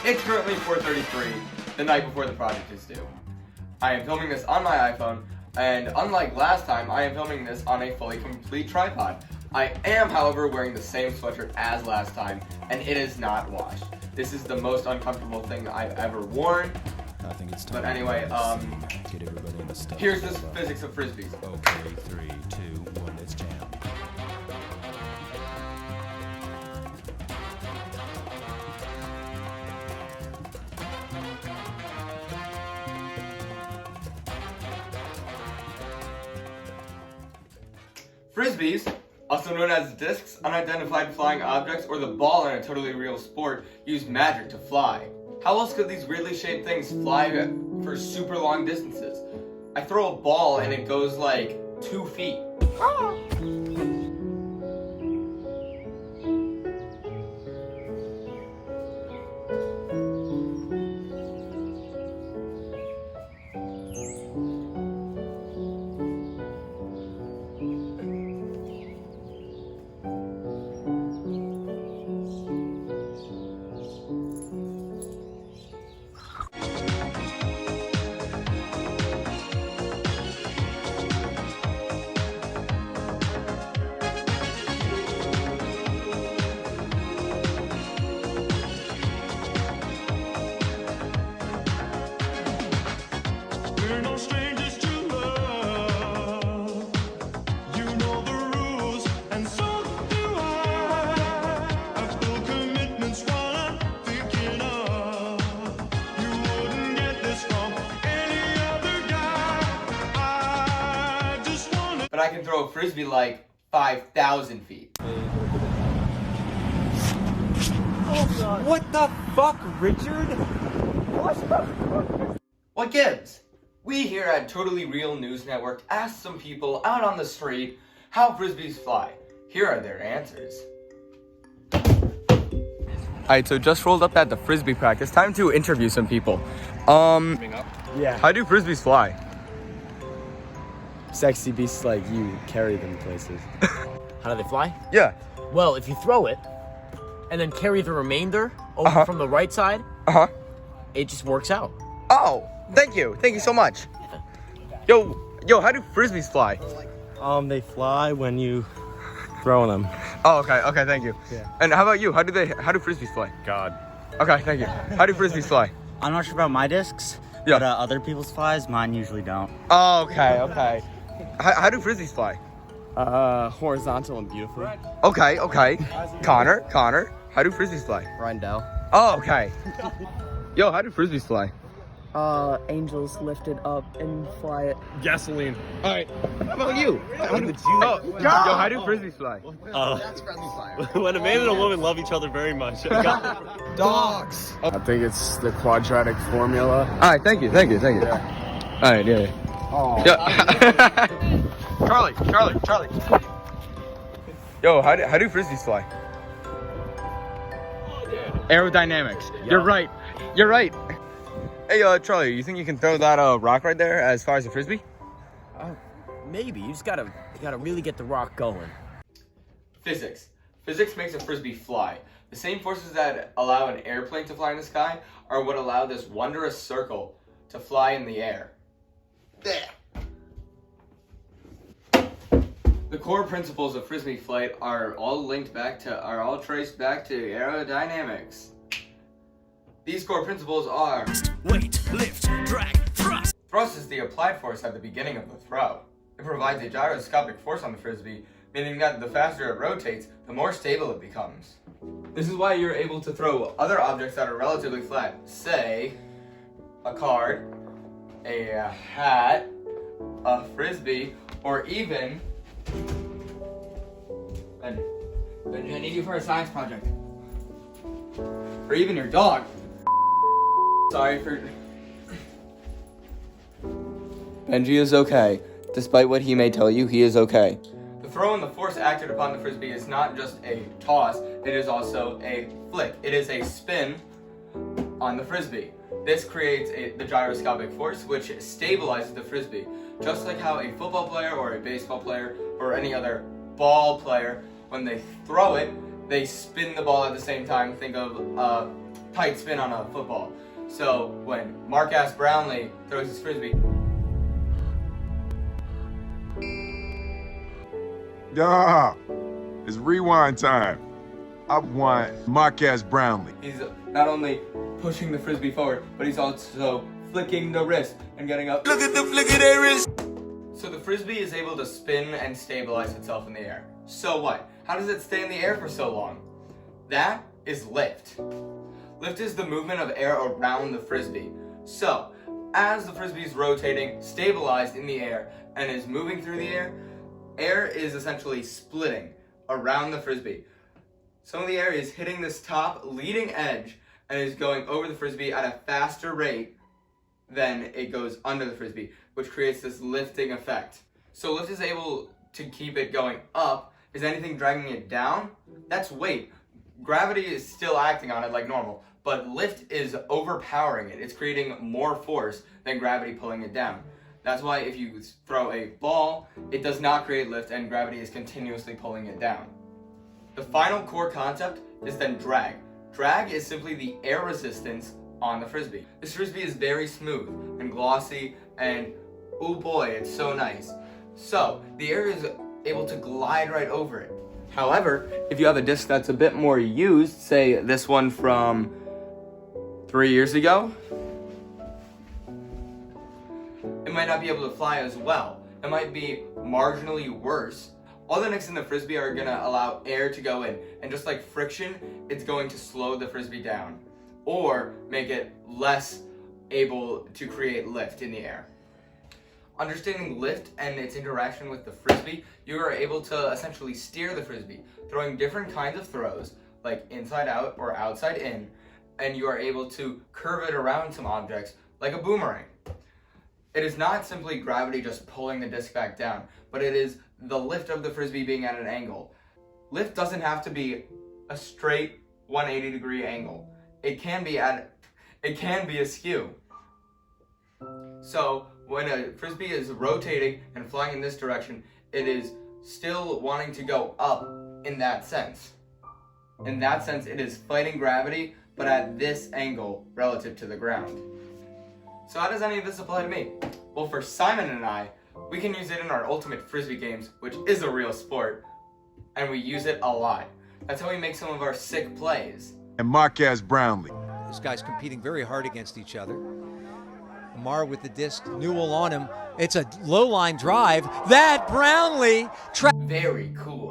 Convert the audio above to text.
It's currently 4:33, the night before the project is due. I am filming this on my iPhone, and unlike last time, I am filming this on a fully complete tripod. I am, however, wearing the same sweatshirt as last time, and it is not washed. This is the most uncomfortable thing I've ever worn. I think it's time. But anyway, get everybody in the stuff. here's this Physics of Fisbee. Okay, 3, 2, 1, let's jam. Frisbees, also known as discs, unidentified flying objects, or the ball in a totally real sport, use magic to fly. How else could these weirdly shaped things fly for super long distances? I throw a ball and it goes like 2 feet. We're no strangers to love. You know the rules, and so do I. I feel commitment's what I'm thinking of. You wouldn't get this from any other guy. I just wanna. But I can throw a frisbee like 5,000 feet. What the fuck, Richard? What gives? We here at Totally Real News Network asked some people out on the street how frisbees fly. Here are their answers. Alright, so just rolled up at the frisbee practice. Time to interview some people. Yeah. How do frisbees fly? Sexy beasts like you carry them places. How do they fly? Yeah. Well, if you throw it and then carry the remainder over from the right side, Uh-huh. it just works out. Oh, thank you. Thank you so much. Yo, how do frisbees fly? They fly when you throw them. Oh, okay, thank you. Yeah. And how about you? How do frisbees fly? God. Okay, thank you. How do frisbees fly? I'm not sure about my discs, Yeah. but other people's flies, mine usually don't. Oh, okay. How do frisbees fly? Horizontal and beautiful. Okay. Connor, how do frisbees fly? Rindell. Oh, okay. Yo, how do frisbees fly? Angels lift it up and fly it. Gasoline. All right. How about you? How do frisbees fly? That's friendly fire. When a man and a woman love each other very much. Dogs. I think it's the quadratic formula. All right, thank you. All right, yeah. Oh. Yeah. Charlie. Yo, how do frisbees fly? Aerodynamics. Yeah. You're right. Hey, Charlie, you think you can throw that rock right there as far as a frisbee? Maybe. You just gotta really get the rock going. Physics. Physics makes a frisbee fly. The same forces that allow an airplane to fly in the sky are what allow this wondrous circle to fly in the air. There. The core principles of frisbee flight are all traced back to aerodynamics. These core principles are: Weight, lift, drag, thrust. thrust is the applied force at the beginning of the throw. It provides a gyroscopic force on the frisbee, meaning that the faster it rotates, the more stable it becomes. This is why you're able to throw other objects that are relatively flat, say a card, a hat, a frisbee, or even Benji, I need you for a science project. Or even your dog. Sorry for... Benji is okay. Despite what he may tell you, he is okay. The throw and the force acted upon the frisbee is not just a toss, it is also a flick. It is a spin on the frisbee. This creates the gyroscopic force, which stabilizes the frisbee. Just like how a football player or a baseball player or any other ball player, when they throw it, they spin the ball at the same time. Think of tight spin on a football. So when Marcus Brownlee throws his frisbee, Yeah, it's rewind time. I want Marcus Brownlee. he's not only pushing the frisbee forward, but he's also flicking the wrist and getting up. Look at the flick of their wrist. So the frisbee is able to spin and stabilize itself in the air. So what? How does it stay in the air for so long? That is lift. Lift is the movement of air around the frisbee. So, as the frisbee is rotating, stabilized in the air, and is moving through the air, air is essentially splitting around the frisbee. Some of the air is hitting this top leading edge and is going over the frisbee at a faster rate than it goes under the frisbee, which creates this lifting effect. So lift is able to keep it going up. Is anything dragging it down? That's weight. Gravity is still acting on it like normal, but lift is overpowering it. It's creating more force than gravity pulling it down. That's why if you throw a ball, it does not create lift and gravity is continuously pulling it down. The final core concept is then drag. Drag is simply the air resistance on the frisbee. This frisbee is very smooth and glossy and oh boy, it's so nice. So the air is able to glide right over it. However, if you have a disc that's a bit more used, say this one from 3 years ago, it might not be able to fly as well. It might be marginally worse. All the nicks in the frisbee are gonna allow air to go in, and just like friction, it's going to slow the frisbee down or make it less able to create lift in the air. Understanding lift and its interaction with the frisbee, you are able to essentially steer the frisbee, throwing different kinds of throws, like inside out or outside in, and you are able to curve it around some objects, like a boomerang. It is not simply gravity just pulling the disc back down, but it is the lift of the frisbee being at an angle. Lift doesn't have to be a straight 180-degree angle. It can be askew. So when a frisbee is rotating and flying in this direction, it is still wanting to go up in that sense. In that sense, it is fighting gravity, but at this angle relative to the ground. So how does any of this apply to me? Well, for Simon and I, we can use it in our ultimate frisbee games, which is a real sport, and we use it a lot. That's how we make some of our sick plays. And Marcus Brownlee. Those guys competing very hard against each other. Amar with the disc, Newell on him. It's a low line drive. That Brownlee. Very cool.